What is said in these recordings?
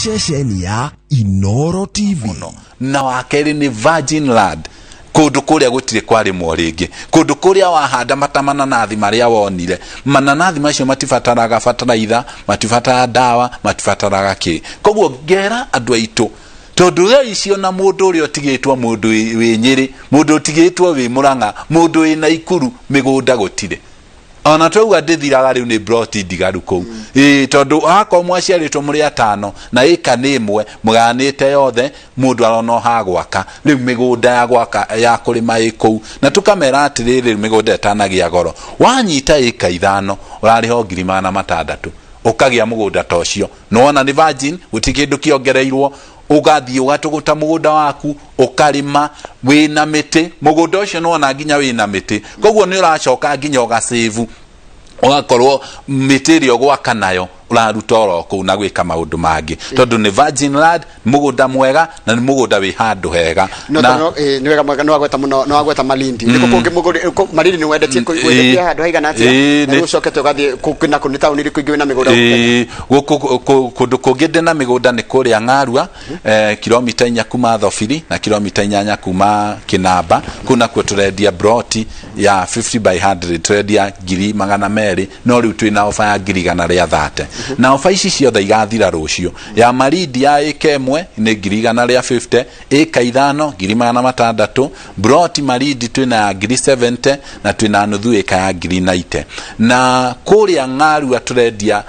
ceceni ya Inoro TV. Na wakeri ni Virgin Land, kundu kuria gutire kwari moringi, kundu kuria wahanda mananathi maria wonire. Mananathi macio matifataraga fertilizer, matifataraga dawa, matifataraga ki. Koguo ngera andu aitu tondu tha icio na mundu uria otigitwo, mundu wi Nyeri, mundu otigitwo wi Murang'a, mundu wi Naikuru, migunda gutire. Ona twauga ndithiraga riu ni broti ndigaru kou. Tondu hako mwaciaritwo muri atano na ika ni imwe muganite yothe, mundu arona ha gwaka. Riu migunda ya gwaka ya kurima ikou na tukamera atiriri migunda etanagia goro. Wanyita ika 5 urariho 600 ukagia mugunda tocio. Nona ni Virgin gutikindu kiongereirwo, ugathie ugatuguta mugunda waku ukarima wina miti. Mugunda ucio nona nginya wina miti, koguo ni uracoka nginya ugasave ugakorwo mitirio gwaka nayo uraruta oro ku na gwika maundu mangi. Tondu ni Virgin Land, mugunda mwega na ni mugunda wi handu hega. Na ni wega mwega no agweta muno, no agweta Malindi. Ndiko kungi mugunda Malindi ni wendetie wendetie handu haigana atia. Ni ucokete ugathie kukina kuni tauni iri kuingi wina migunda. Kundu kungi ndina migunda ni kuria Ng'arua, kilomita 4 kuma Thofiri na kilomita 8 kuma Kinamba. Kuna kwe turendia broti ya 50 by 100, turendia 200, no riu twina ofa ya 130. Na ofa ici ciothe igathira rucio. Ya Malindi ya eka 1 ni 150, eka 5 600, broti Malindi twina ya 70 na twina nuthu eka ya 90. Na kuria Ng'arua turendia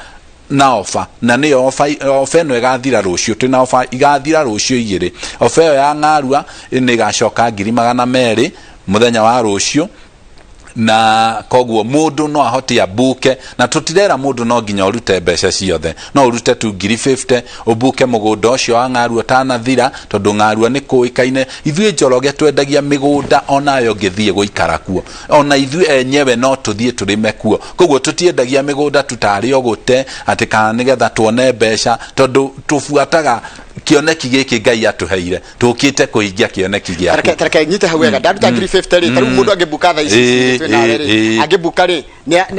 na ofa, na ni ofa eno igathira rucio. Twina ofa igathira rucio 2. Ofa ya Ng'arua ni gacoka 200 muthenya wa rucio. Na koguo mundu no ahote abuke, na tutirera mundu no nginya urute mbeca ciothe, no urute tu 50 ubuke mugunda ucio wa Ng'arua tanathira, tondu Ng'arua ni kuikaine. Ithuĩ Njoroge twendagia migunda onayo ngithie guikara kuo, ona ithuĩ enyewe no tuthie turime kuo. Koguo tutiendagia migunda tutari ogute ati kana nigetha tuone mbeca, tondu tufuataga kioneki giki Ngai atuheire, tukite kuingia kioneki gia tareke nyite hawega ndaruta 350 ri taru mundu angebuka tha ici twina riri angebuka ri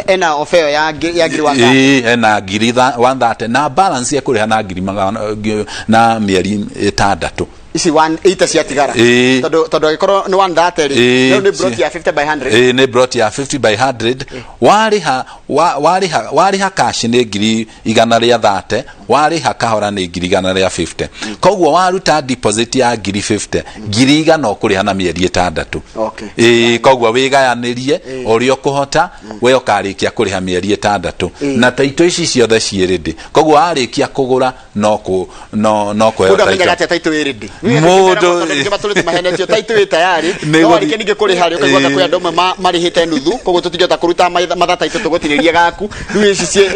ena ofeo ya ngiri 130 ena ngiri 130 na balance ya kuriha na ngiri na mieri 6 isi 180 cia tigara todo gikoro ni 130 ri no ni broti ya 50 by 100 ni broti ya 50 by 100 wariha cash ni ngiri 130, wariha kahora ni ngiri 150. Koguo waruta deposit ya ngiri 50, ngiri 100 ukuriha na mieri 6. Okay. Koguo wigayanirie urio kuhota we ukarikia kuriha mieri 6 na taito ici ciothe ciiridi. Koguo arikia kugura no kweyo taito iridi mundu ngimatulite mahenetio taito tayari no rikenige kuri hari ukaigwa kwa andome marihite nuthu, koguo tutigota kuruta mathata ito tugotiriria gaku riu ici cie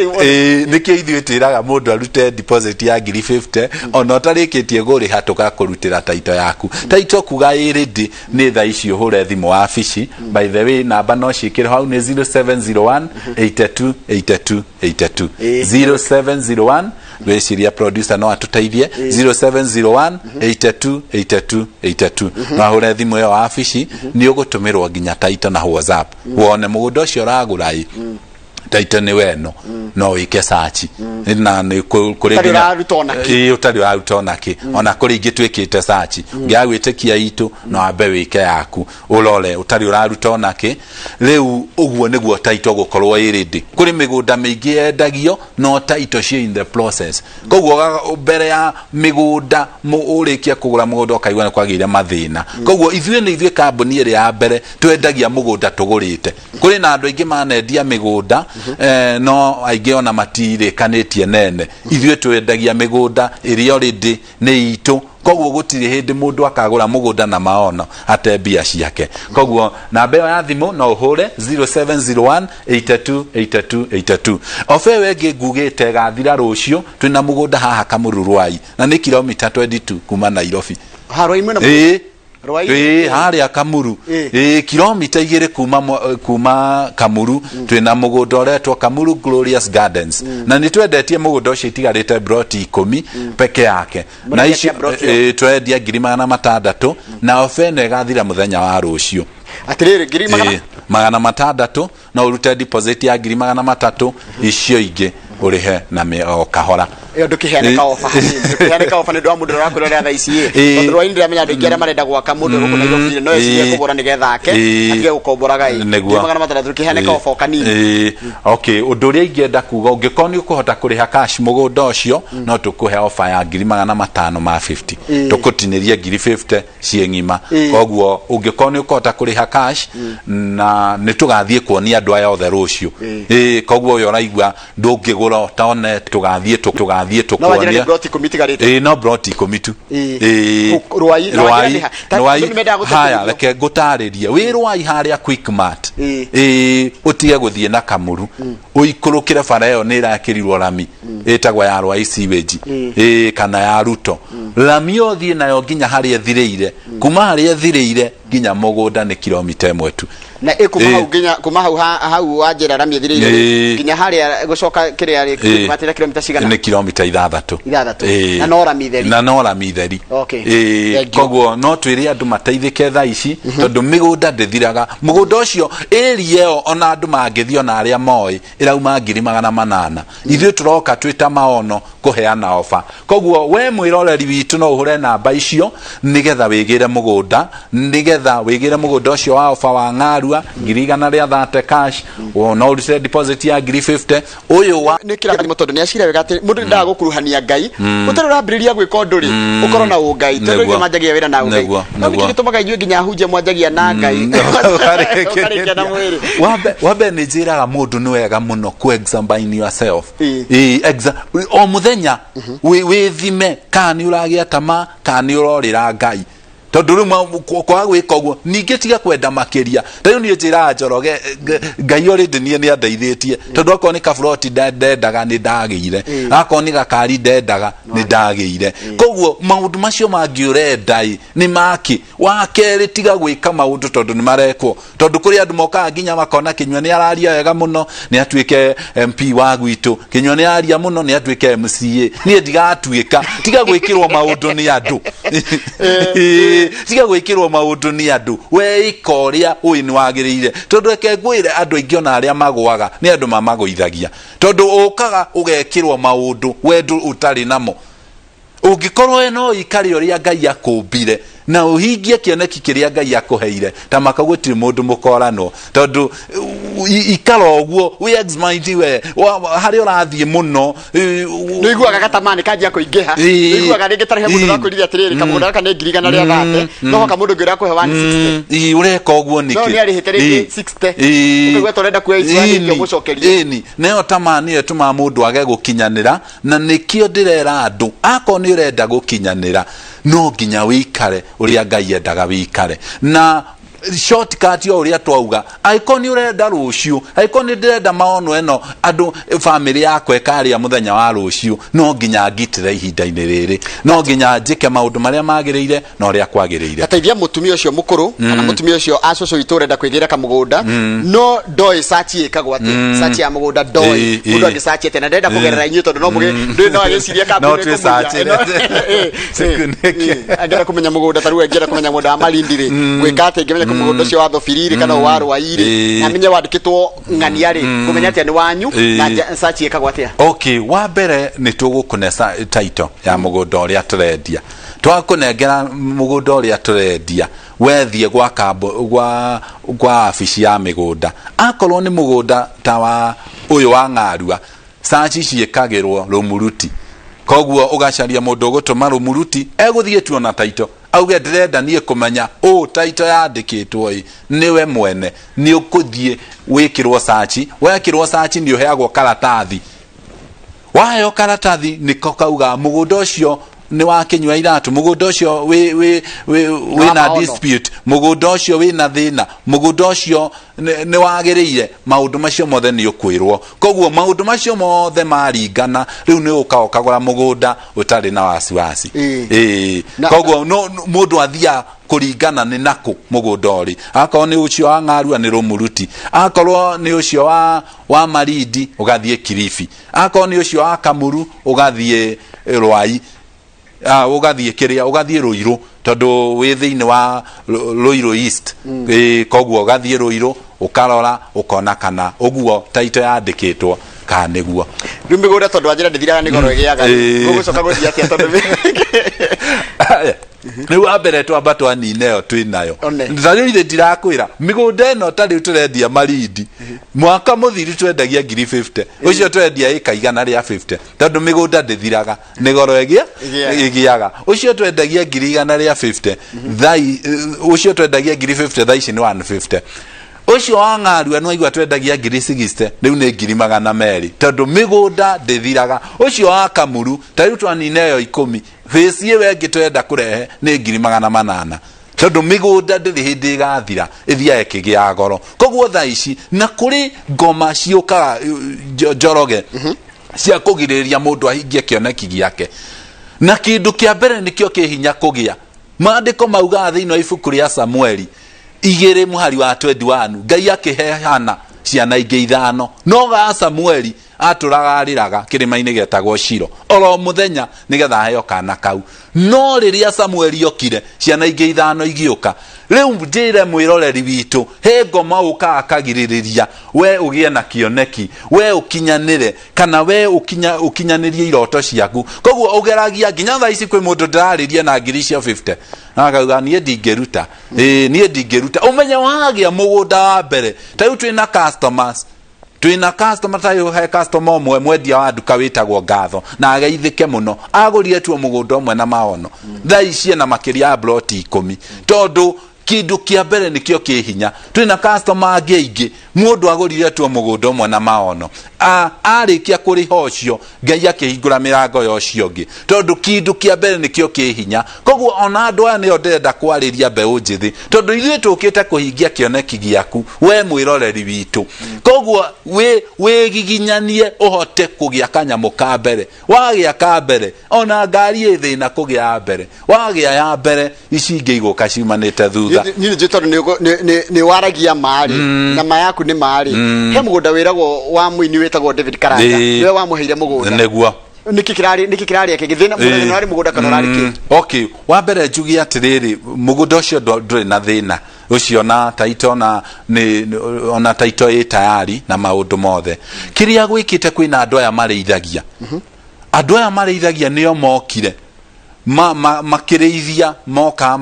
nikio ithuĩ twiraga mundu arute deposit ya ngiri 50 ona utarikitie guriha tugakurutira taito yaku. Taito kuga iridi ni tha ici uhure thimu wa afici. By the way, namba no cikire hau ni 0701 82 82 82 0701 weciria producer no atuteithie 0701 82 82 82 no ahure thimu yo afici ni ugutumirwo nginya taito na WhatsApp wone mugunda ucio ragurai taito ni weno no wike search na ni kuri utari arutona ki ona kuri ingi twikite search ngiagwitikia itu no ambe wike yaku ulole utari urarutona ki. Riu uguo niguo taito gukorwo iridi. Kuri migunda mingi endagio no taito cie in the process. Koguo mbere ya migunda urikia kugura mugunda ukaigwa ni kwagire mathina. Koguo ithuĩ ni ithuĩ kambuni iri ya mbere twendagia mugunda tugurite. Kuri na andu aingi manendia migunda no aingi ona matire kanitie nene. Ithuĩ twendagia migunda iri already ni itu. Koguo gutire hindi mundu akagura mugunda na maono ate bia ciake. Koguo namba ya thimu no uhure 0701 82 82 82. Ofe wege ngugite gathira rucio twina mugunda haha Kamururwai na ni kilomita 22 kuma Nairobi. Haro imwe na haria Kamuru kilomita 2 kuma Kamuru twina mugunda uretwo Kamuru Glorious Gardens na ni twendetie mugunda ucio itigarite broti 10 peke yake na ici twendia 600 na ofene igathira muthenya wa rucio atiriri 600 na urute deposit ya 300 icio ingi urihe na kahora. ndukiheane ka offer ndukiheane ka offer ndu wa mundu rakurora tha ici tondu rwa indira menya ndu ngira marenda gwaka mundu guku Nairobi no eci kugura nigetha ake atige gukomboraga magana matatatu kiheane ka offer kanini okay undu ria ingienda kuga ungikoni ukuhota kuriha cash mugunda ucio no tukuhe offer ya 550 tukutinirie 50 ciengima koguo ungikoni ukuhota kuriha cash na nitugathie kuonia andu aya othe rucio koguo yo raigua ndungigura tone tugathie tukuonia no broti komitu rwai haya reke ngutaririe wi rwai haria Quickmart utige guthie na kamuru uikurukire bara iyo ni irakirirwo rami itagwa ya rwai sewage kana ya ruto rami othie nayo nginya haria thiriire kuma haria thiriire nginya mugunda ni kilomita 1 tu na kuma hau wa njĩra rami thiriire nginya haria gucoka kiria ri matira kilomita cigana ni kilomita 6 na no rami theri koguo no twire andu mateithike tha ici tondu migunda ndithiraga mugunda ucio area yo ona andu mangithio na aria moi irauma 800 ithuĩ turoka twita Maono kuheana offer koguo we mwiroreri witu no uhure namba icio nigetha wigire mugunda nigetha wigire mugunda ucio wa offer wa Ng'arua 130 cash no urute deposit ya 50 uyu wa ni kirathimo tondu ni acira wega ati mundu ndaga gukuruhania Ngai utari urambiriria gwika undu ri ukoro na ungai tondu ngi manjagia wira na ungai no gitumaga inyuĩ nginya hunje mwanjagia na Ngai wabe ni njĩraga mundu ni wega muno ku examine yourself o muthenya withime kana ni uragia tama kana ni urorira Ngai tondu rĩmwe kwa gwĩka ũguo ningĩ tiga kwenda makĩria rĩu niĩ njĩra Njoroge Ngai already niĩ nĩ andeithĩtie tondu akorwo nĩ kaburoti ndendaga nĩ ndagĩire akorwo nĩ gakari ndendaga nĩ ndagĩire koguo maũndũ macio mangĩ ũrenda nĩ maki wakerĩ tiga gwĩka maũndũ tondu nĩ marekwo tondu kũrĩ andũ mokaga nginya makona Kĩnyua nĩ araria wega mũno nĩ atuĩke MP wa gwitũ Kĩnyua nĩ araria mũno nĩ atuĩke MCA niĩ ndigatuĩka tiga gwĩkĩrwo maũndũ nĩ andũ tiga gwikirwo maundu ni andu we ikoria uyi ni wagiriire tondu reke ngwire andu aingi ona aria magwaga ni andu mamagũithagia tondu ukaga ugekirwo maundu wendu utari namo ungikorwo no ikari uria Ngai akumbire na uhingie kioneki kiria Ngai akuheire ta makagwitire mundu mukorano tondu ikara uguo we exmind we hari urathie muno niguaga gatamani kanjia kuingiha niguaga ringi tarihe mundu rakwirithia atiriri kamunda ka ni 130 no ka mundu ngira kuhe 160 ureka uguo niki no ni arihite ringi 60 ukigwe torenda kuya izwani kyo mucokerie neo tamani etuma mundu age gukinyanira na nikio ndirera andu ako ni urenda gukinyanira no nginya wikare uria Ngai endaga wikare na shortcut yo uria twauga aikoni urenda ruciu aikoni ndirenda Maono eno andu family yako ekaria muthenya wa ruciu no nginya ngitire ihinda-inĩ rĩrĩ no nginya njike maundu maria magiriire na uria kwagiriire ataithia mutumia ucio mukuru kana mutumia ucio acucu itu urenda kwigira kamugunda no ndoi search ikagwo ati search ya mugunda ndoi mundu angi search ete na ndenda kugerera inyuĩ tondu no muge ndoi no agiciria kambuni no search agera kumenya mugunda taru agera kumenya mundu amalindire gwika ati ngimenya kumugunda ucio wa thofiriri kana wa rwairi na menye wandikitwo ng'aniari kumenya ati ni wanyu na search ikagwo ati okay wa mbere ni tugukunesa title ya mugunda uria turendia twakunengera mugunda uria turendia wethie gwa gwa afici ya migunda akorwo ni mugunda ta wa uyu wa Ng'arua search ciikagirwo rumuruti koguo ugacaria mundu gutuma rumuruti eguthie tu na title auge ndirenda nie kumenya title yandikitwo niwe mwene ni ukuthie wikirwo search wekirwo search ni uheagwo karatathi wayo karatathi niko kauga mugunda ucio ni wa Kĩnyua iratu mugunda ucio we na dispute mugunda ucio we na thina mugunda ucio ni wagiriire maundu macio mothe ni ukwirwo koguo maundu macio mothe maringana riu ni ukagura mugunda utari na wasiwasi koguo no mundu athia kuringana ni naku mugunda uri akorwo ni ucio wa Ng'arua ni rumuruti akorwo ni ucio wa Marindi ugathie Kilifi akorwo ni ucio wa Kamuru ugathie Rwai ugathie kiria ugathie Ruiru tondu wi thiini wa Ruiru East koguo ugathie Ruiru ukarora ukona kana uguo title yandikitwo ka niguo riu migunda tondu anjira ndithiraga ni goro igiaga gugucoka guthia atia tondu riu wambere twamba twanine yo twinayo tariu ithe ndirakwira migunda ino tariu turendia marindi mwaka muthiri twendagia 50 ucio twendia ika igana ria 50 tondu migunda ndithiraga ni goro igiaga ucio twendagia 150 thai ucio twendagia 50 thai ici ni 150 ucio wa ng'aru eno igwa twendagia 60 riu ni 200 tondu migunda ndithiraga ucio wa kamuru tariu twanine yo 10 face ye wengi twenda kurehe ni 800 tondu migunda ndiri hindi igathira ithia ikigia goro koguo tha ici na kuri ngoma ciukaga njoroge cia kugiriria mundu ahingie kioneki giake na kindu kia mbere nikio kihinya kugia maandiko mauga thiino ibuku ria Samueli 2 muhari wa 21 Ngai akihehana ciana ingi 5 no ga Samueli aturagariraga kirima-ini getagwo Shilo oro muthenya nigetha heo kana kau no riria Samueli okire ciana ingi 5 igiuka riu njire mwiroreri witu he ngoma uka akagiririria we ugie na kioneki we ukinyanire kana we ukinyanirie iroto ciaku koguo ugeragia nginya tha ici kwi mundu ndarariria na ngiri cia 50 akauga nie ndingeruta nie ndingeruta umenya wagia mugunda wa mbere taiu twina customers tayo he customer omwe mwendia wa nduka witagwo Ngatho na ageithike muno agurire tuo mugunda omwe na Maono tha ici na makiria bloti 10 tondu kindu kia mbere nikio kihinya twina customer angi mundu agurire tuo mugunda omwe na Maono arikia kuri hocio Ngai akihingura mirango yocio ngi tondu kindu kia mbere nikio kihinya koguo ona andu aya nio ndenda kwariria mbeu njithi tondu ithuĩ tukite kuhingia kioneki giaku we mwiroreri witu koguo we giginyanie uhote kugia kanyamu ka mbere wagia ka mbere ona ngari ithina kugia mbere wagia ya mbere ici ingi iguka ciumanite thutha ni jitondu ni waragia mari na mayaku ni mari he mugunda wiragwo wa muini wetagwo David Karanja niwe wamuheire mugunda neguo niki kirari akigithina munene wari mugunda kana rari ki okay wa mbere njugi atiriri mugunda ucio nduri na thina ucio na taito na ni ona taito i tayari na maundu mothe kiria gwikite kwina andu aya mareithagia andu aya mareithagia nio mokire makireithia moka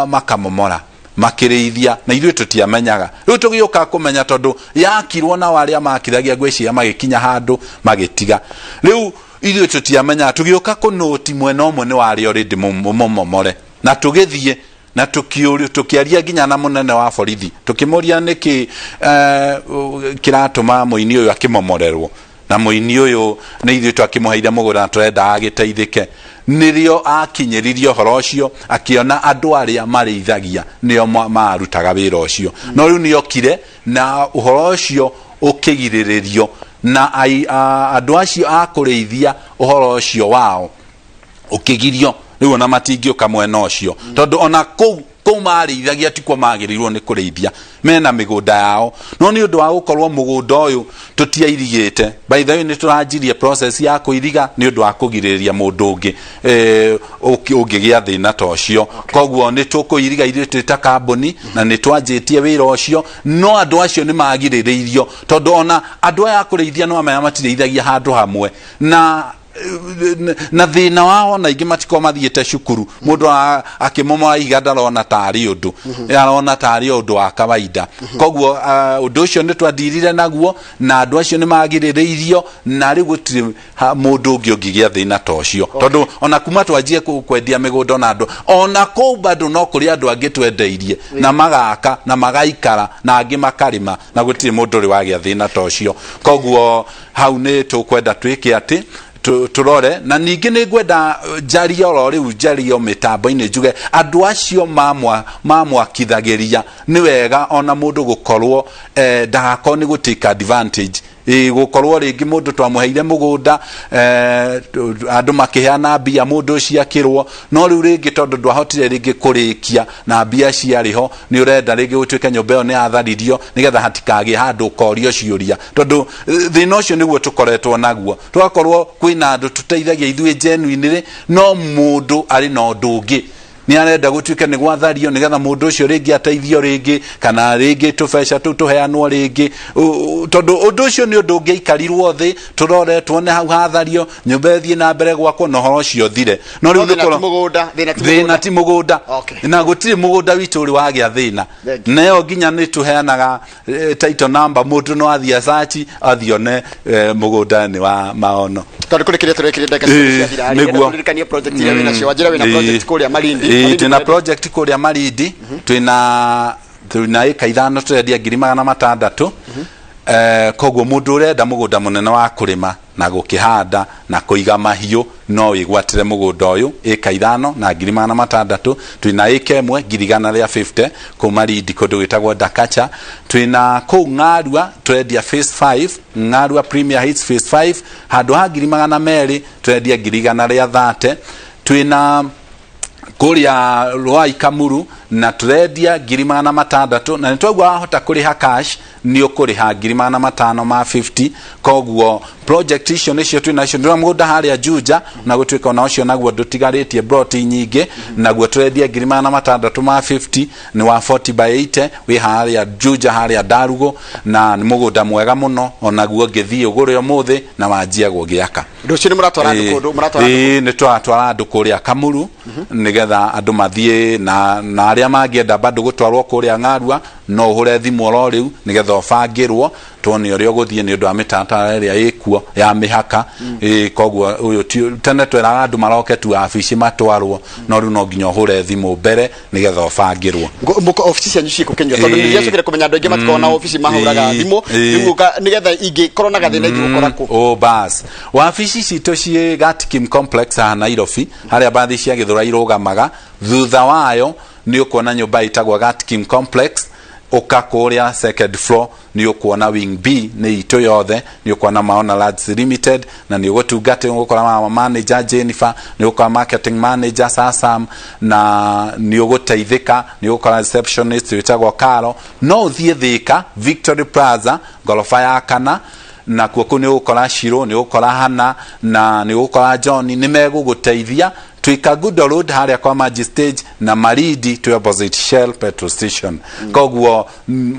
makamomora makireithia na ithuĩ tutiamenyaga riu tugiuka kumenya tondu yakirwo na waria makithagia gwiciria magikinya handu magitiga riu ithuĩ tutiamenya tugiuka kunoti mwena omwe ni wari already momomore na tugithie na tukiaria nginya na munene wa borithi tukimuria niki kiratuma muini uyu akimomorerwo na muini uyu ni ithuĩ twakimuheire mugunda turenda agiteithike nirio akinyiririe horo ucio akiona andu aria mareithagia nio marutaga wira ucio no riu niokire na uhoro ucio ukigiririo na andu acio akureithia uhoro ucio wao ukigirio riu ona matingiuka mwena ucio tondu ona kou mareithagia tiko magirirwo ni kureithia mena migunda yao no ni undu wa gukorwo mugunda uyu tutiairigite by the way ni turanjirie process ya kuiriga ni undu wa kugiriria mundu ungi ungigia thina ta ucio koguo ni tukuiriga ithuĩ ta kambuni na ni twanjitie wira ucio no andu acio ni magiriririo tondu ona andu aya kureithia no amaya matireithagia handu hamwe na thina wao na ingi matiko mathiete cukuru mundu akimomora iganda rona tari undu arona tari undu wa kawaida koguo undu ucio ni twandirire naguo na andu acio ni magiriririo na riu gutiri mundu ungi ungigia thina ta ucio tondu ona kuma twanjie kwendia migunda na andu ona kou bado no kuri andu angi twendeirie na magaka na magaikara na angi makarima na gutiri mundu ri wagia thina ta ucio koguo hau ni tukwenda twike ati turore na ningi ni gwenda jaria oro riu jaria mitambo-ini njuge andu acio mamwakithagiria ni wega ona mundu gukorwo ndagakorwo ni gutake advantage gukorwo ringi mundu twamuheire mugunda andu makiheana mbia mundu ciakirwo no riu ringi tondu ndwahotire ringi kurikia na mbia ciariho ni urenda ringi gutwike nyumba iyo ni atharirio nigetha hatikagie handu ukorio ciuria tondu thina ucio niguo tukoretwo naguo tugakorwo kwina andu tuteithagia ithuĩ genuinely no mundu ari na undu ungi ni arenda gutuike ni gwathario nigetha mundu ucio ringi ateithio ringi kana ringi tubeca tu tuheanwo ringi tondu undu ucio ni undu ngeikarirwo thi turore tuone hau hathario nyumba thie na mbere gwakwo no horo ucio thire no riu thina ti mugunda na gutiri mugunda witu uri wagia thina nayo nginya ni tuheanaga title number mundu no athia search athione mugunda ni wa Maono tondu kurikire turekire ndaka cia thira niguo project ile wina cio njira wina project kuria Malindi twina project kuria Malindi twina ika 5 turendia 600 koguo mundu urenda mugunda munene wa kurima na gukihanda na kuiga mahiu no wigwatire mugunda uyu ika 5 na 600 twina ika 1 150 ku Malindi kundu gwitagwo Dakacha twina ku Ngarua turendia phase 5 Ngarua Premier Hits phase 5 handu ha 200 turendia 130 twina kuria Rwai Kamuru na turendia 600 na nitwagwa hota kuriha cash ni ukuriha 550 koguo project icio nicio twinacio ndira mugunda haria Juja na gutwika ona ucio naguo ndutigarĩtie broti nyingi naguo turendia 650 ni wa 40 by 80 wi haria Juja haria Darugo na ni mugunda mwega muno onaguo ngithii ugure umuthi na wanjia gugiaka nducio ni muratwara ndukundu ni twatwara andu kuria Kamuru nigetha andu mathie na aria mangienda bado gutwarwo kuria Ngarua no uhure thimu oro riu nigetha obangirwo tuone uria guthie ni undu wa mĩtaratara iria ikuo ya mihaka koguo uyu tene twera andu maroke tu afici matwarwo no riu no nginya uhure thimu mbere nigetha obangirwo muko ofisi cia nyuci kukenywa tondu ni yacukire kumenya andu aingi matikona ofisi mahuraga thimu nigetha ingi korona gathina ingi gukorako bas wafici cito cie Gatkim complex ha Nairobi haria bathi cia Githura irugamaga thutha wayo ni ukuona nyumba itagwa Gatkim complex ukakuria second floor ni ukuona wing B ni ito yothe ni ukuona Maono Lands Limited na ni ugutungate ukora manager Jennifer ni ukora marketing manager Sasam na ni uguteithika ni ukora receptionist witagwo Karo no uthie Thika Victory Plaza gorofa ya kana na kuo ni ukora Shiro ni ukora Hana na ni ukora John ni meguguteithia twika Good Road haria kwa Magistage na Malindi to opposite Shell petrol station koguo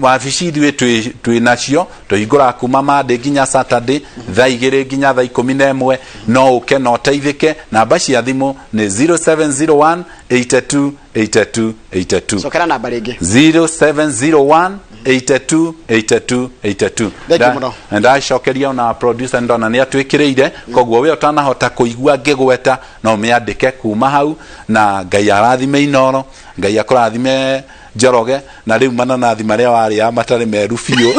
wafici ithuĩ twinacio tũhingũra kuma Monday nginya Saturday thaa 2 nginya thaa 11 no uke no teithike namba cia thimu ni 0701 82 82 82 sokera namba ringi 0701 82 82 82 ndacokeria ona producer ndona ni atwikiriire koguo we utanahota kuigua ngigweta no miandike kuma hau na Ngai arathime Inoro Ngai akurathime Njoroge na riu mananathi maria wari ya matari meru biu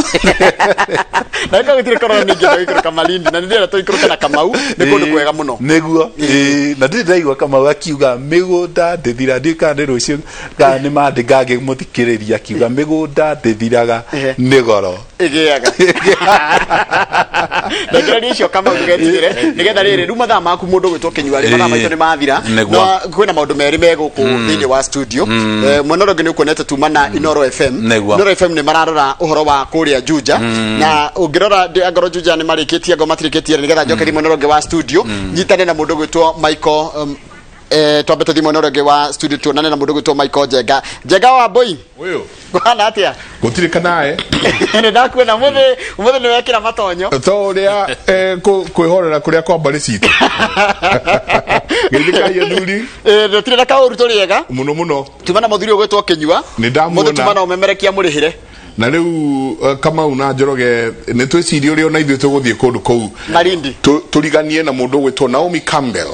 na gutire korona ningi ndoikuruka Malindi na ndira toikuruka na Kamau ni kundu kwega muno niguo na ndiraigua Kamau akiuga migunda ndithira ndika ndi rucio ka ni mandingage muthikiriria akiuga migunda ndithiraga ni goro igiaga ndakira icio Kamau tugetigire nigetha riri ru mathaa maku mundu gwitwo kinyuari mathaa maitho ni mathira no kwina maundu meri meguku thini wa studio monoroge ni ukonete tumana Inoro FM Inoro FM ni mararora uhoro wa kuria Juja na ungirora angoro Juja ni marikitie ngo matiriketie nigetha njoke thimo Monoroge wa studio nyitane na mundu gwitwo Michael twambete thimo Monoroge wa studio tuonane na mundu gwitwo Michael Jega wa boy uyu kwana atia gutirika nae ni ndakwena muthe ni wekira matonyo to uria kwihorera kuria kwa mbari citu githika yethuri ndotire na kauru toriega muno tumana muthuri ugwetwo kinyua ni ndamuona tumana umemerekia murihire na riu Kamau na Njoroge ni twicirie uria ona ithuĩ tuguthie kundu kou Malindi turiganie na mundu gwitwo Naomi Campbell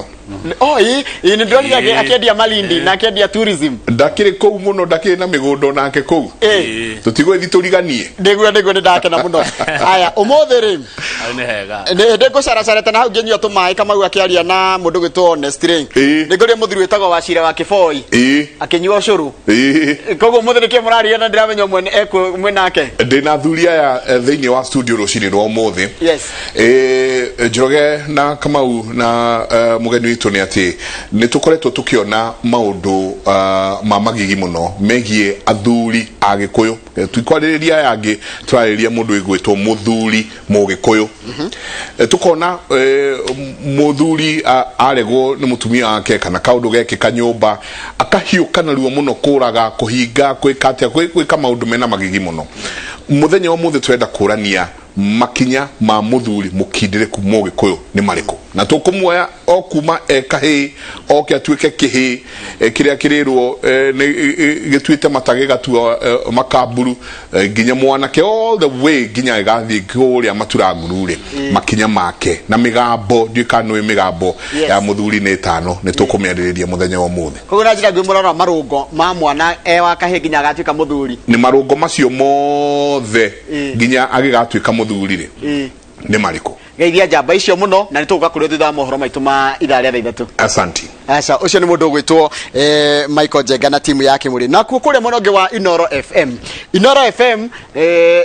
ni ndorige akendia Malindi na akendia tourism ndakiri kou muno ndakiri na migundo nake kou tutigwe thituriganie ndiguo ni ndake na muno aya umuthiri ni hega ndego cara tena hau ngenyua tumai Kamau akiaria na mundu gwitwo Honest Ring ndiguo muthiri wetagwo Wachira wa Kiboi akinyua ucuru koguo muthiri ke muraria na ndiramenya mwene eko mwenake ndina thuri aya thiini wa studio rucini rwa umuthi yes Njoroge na Kamau na mugeni witu ni ati ni tukoretwo tukiona maundu ma magigi muno megie athuri a Gikuyu twikwaririria yangi twaririria mundu igwitwo muthuri Mugikuyu tukona muthuri aregwo ni mutumia wake kana kaundu geke kanyumba akahiuka na ruo muno kuraga kuhinga kwikatia kwika maundu mena magigi muno muthenya omuthe twenda kurania makinya ma muthuri mukindireku mugikuyu ni mariko na tukumuoya okuma ekahi oke atuike kihi kiria kirirwo ni gitwite matage gatua makaburu ginya mwanake all the way ginya gathi kuria maturangurure makinya make na migambo ndikano migambo ya muthuri ni tano ni tukumiaririria muthenya omuthe kugura njira ngwe murora marungo ma mwana wa kahi ginya gatuika muthuri ni marungo macio mothe ginya agigatuika muthuri ni mariko geithia jamba icio muno na nituga kuri thutha mohoro maitu ma itharia thaithatu asante acha ucio ni mundu gwitwo Michael Jenga na timu yake muri na kukuria mononge wa Inoro FM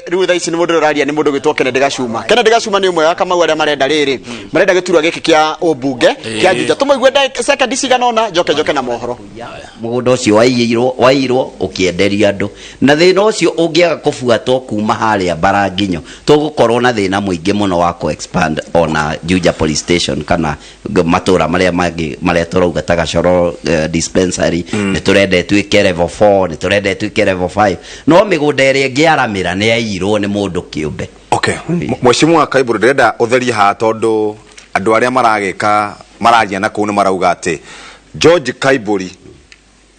riu tha ici ni mundu raria ni mundu gwitwo Kennedy Gacuma ni umwe wa Kamau aria marenda riri marenda giturwa giki kia obunge kia Juja tumoigwe second ciganona joke na mohoro mugunda ucio wairwo ukienderia andu na thina ucio ungiaga kufuatwo kuma haria Baranginyo tugukorwo na thina muingi muno wa expand ona Juja police station kana matura maria turauga Tagacoro dispensary ni turende tuike level 4 ni turende tuike level 5 no migunda iri ngiaramira ni airwo ni mundu kiumbe okay Mheshimiwa Kaiburu ndenda utheria ha tondu andu aria maragia na kuu ni marauga ati George Kaiburi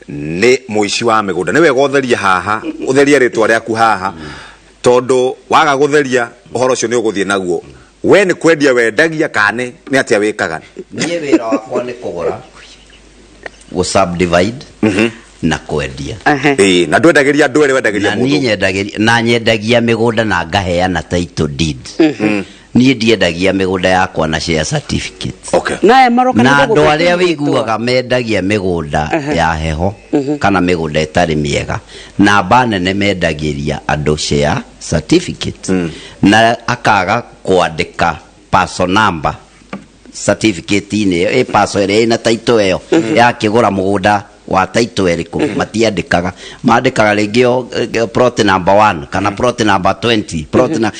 ni muici wa migunda ni wega utheria haha utheria ritwa riaku haha tondu waga gutheria uhoro ucio ni uguthie naguo we ni kwendia wendagia kane ni atia wikaga nie wira wakwa ni kugura go subdivide na kwendia na ndwendagiria andu ere wendagiria mundu na nyendagia migunda na ngaheana title deed nie ndiendagia migunda yakwa na share certificate na andu aria wiguaga mendagia migunda ya heho kana migunda itari miega na banene mendagiria andu share certificate na akaga kuandika person number certificate ine person ina title eo ya kigura mugunda wa title eriku matiandikaga maandikaga regio plot number 1 kana plot number 20 plot na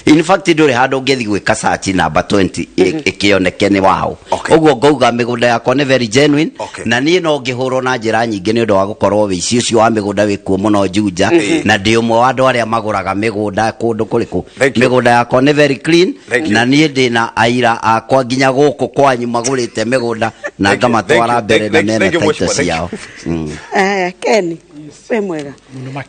in fact ndore hado ngethi gwika search number 20 ikioneke ni wao uguo ngauga migunda yakwa ni very genuine na nie no ngihurwo na njira nyingi ni undu wa gukorwo wici ucio wa migunda wikuo muno Juja na ndi umwe wa andu aria maguraga migunda kundu kuriku migunda yakwa ni very clean na nie ndina aira akwa nginya guku kwanyu magurite migunda na ngamatwara mbere na nene title yao Ken we mwega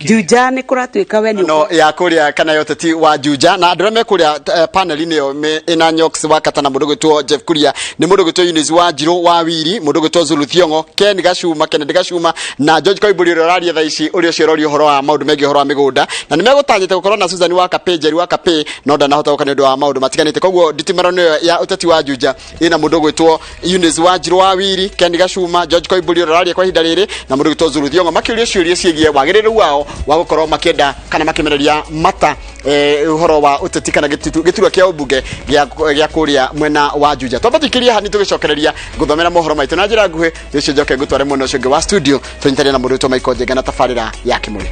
Juja ni kuratuika we ni no ya kuria kana yote ti wa Juja na andũ me kuria panel ni yo ina nyox wakata na mundu gwitwo Jeff Kuria ni mundu gwitwo Eunice wa Njiro wa Wiri mundu gwitwo Zulu Thiongo Kennedy Gacuma na George Kaiburi raria tha ici urio cirori uhoro wa maundu megi uhoro wa migunda na ni megutanyite gukorwo na Susan wa Kapejeri wa Kape no ndanahota gukana ndu wa maundu matiganite koguo nditimarano ya uteti wa Juja ina mundu gwitwo Eunice wa Njiro wa Wiri Kennedy Gacuma George Kaiburi raria kwa hinda riri na mundu gwitwo Zulu Thiongo makiuria ciuria ciegie wagiriru wao wa gukorwo makienda kana makimereria mata uhoro wa uteti kana giturwa kia ubunge gya kuria mwena wa Juja twambatikiria hani tugicokereria guthomera mohoro maitu na njira nguhi nicio njoke ngutware mwena ucio wa studio tunyitare na mundu witwa Michael Jenga na tafarira ya kimuri.